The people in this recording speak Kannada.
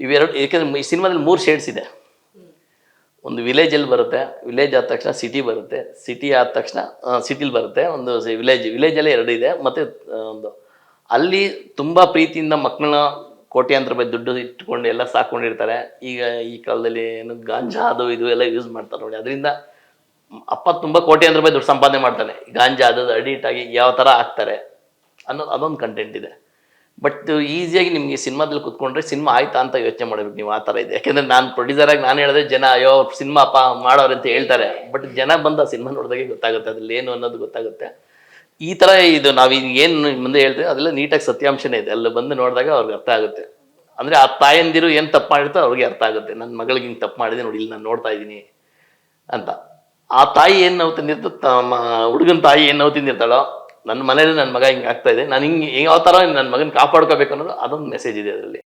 ಇವೆರಡು, ಏಕೆಂದರೆ ಈ ಸಿನಿಮಾದಲ್ಲಿ 3 ಶೇಡ್ಸ್ ಇದೆ. ಒಂದು ವಿಲೇಜಲ್ಲಿ ಬರುತ್ತೆ, ವಿಲೇಜ್ ಆದ ತಕ್ಷಣ ಸಿಟಿ ಬರುತ್ತೆ, ಸಿಟಿ ಆದ ತಕ್ಷಣ ಸಿಟಿಲಿ ಬರುತ್ತೆ, ಒಂದು ವಿಲೇಜಲ್ಲೇ 2 ಇದೆ. ಮತ್ತು ಒಂದು ಅಲ್ಲಿ ತುಂಬ ಪ್ರೀತಿಯಿಂದ ಮಕ್ಕಳನ್ನ ಕೋಟ್ಯಾಂತರ ರೂಪಾಯಿ ದುಡ್ಡು ಇಟ್ಕೊಂಡು ಎಲ್ಲ ಸಾಕೊಂಡಿರ್ತಾರೆ. ಈಗ ಈ ಕಾಲದಲ್ಲಿ ಏನು ಗಾಂಜಾ ಅದು ಇದು ಎಲ್ಲ ಯೂಸ್ ಮಾಡ್ತಾರೆ ನೋಡಿ, ಅದರಿಂದ ಅಪ್ಪ ತುಂಬ ಕೋಟ್ಯಾಂತರ ರೂಪಾಯಿ ದುಡ್ಡು ಸಂಪಾದನೆ ಮಾಡ್ತಾನೆ. ಗಾಂಜಾ ಅದು ಅಡಿಕ್ಟ್ ಆಗಿ ಯಾವ ಥರ ಆಗ್ತಾರೆ ಅನ್ನೋದು ಅದೊಂದು ಕಂಟೆಂಟ್ ಇದೆ. ಬಟ್ ಈಸಿಯಾಗಿ ನಿಮಗೆ ಸಿನಿಮಾದಲ್ಲಿ ಕುತ್ಕೊಂಡ್ರೆ ಸಿನಿಮಾ ಆಯ್ತಾ ಅಂತ ಯೋಚನೆ ಮಾಡಬೇಕು ನೀವು, ಆ ಥರ ಇದೆ. ಯಾಕೆಂದರೆ ನಾನು ಪ್ರೊಡ್ಯೂಸರಾಗಿ ನಾನು ಹೇಳಿದ್ರೆ ಜನ ಅಯ್ಯೋ ಸಿನಿಮಾ ಅಪ್ಪ ಮಾಡೋರು ಅಂತ ಹೇಳ್ತಾರೆ. ಬಟ್ ಜನ ಬಂದು ಆ ಸಿನಿಮಾ ನೋಡಿದಾಗೆ ಗೊತ್ತಾಗುತ್ತೆ ಅದ್ರಲ್ಲಿ ಏನು ಅನ್ನೋದು ಗೊತ್ತಾಗುತ್ತೆ. ಈ ಥರ ಇದು ನಾವು ಈಗ ಏನು ಮುಂದೆ ಹೇಳ್ತೀವಿ ಅದೆಲ್ಲ ನೀಟಾಗಿ ಸತ್ಯಾಂಶನೇ ಇದೆ. ಅಲ್ಲಿ ಬಂದು ನೋಡಿದಾಗ ಅವ್ರಿಗೆ ಅರ್ಥ ಆಗುತ್ತೆ. ಅಂದರೆ ಆ ತಾಯಂದಿರು ಏನು ತಪ್ಪು ಮಾಡಿರ್ತಾರೋ ಅವ್ರಿಗೆ ಅರ್ಥ ಆಗುತ್ತೆ. ನನ್ನ ಮಗಳಿಗೆ ಹಿಂಗೆ ತಪ್ಪು ಮಾಡಿದೆ ನೋಡಿ, ಇಲ್ಲಿ ನಾನು ನೋಡ್ತಾ ಇದ್ದೀನಿ ಅಂತ. ಆ ತಾಯಿ ಏನು ನೋವು ತಿಂದಿರ್ತೋ, ಹುಡುಗನ ತಾಯಿ ಏನು ನೋವು ತಿಂದಿರ್ತಾಳೋ, ನನ್ನ ಮನೇಲಿ ನನ್ನ ಮಗ ಹಿಂಗೆ ಆಗ್ತಾ ಇದೆ, ನಾನು ಹಿಂಗೆ ಯಾವ ಥರ ನನ್ನ ಮಗನ ಕಾಪಾಡ್ಕೋಬೇಕು ಅನ್ನೋದು ಅದೊಂದು ಮೆಸೇಜ್ ಇದೆ ಅದರಲ್ಲಿ.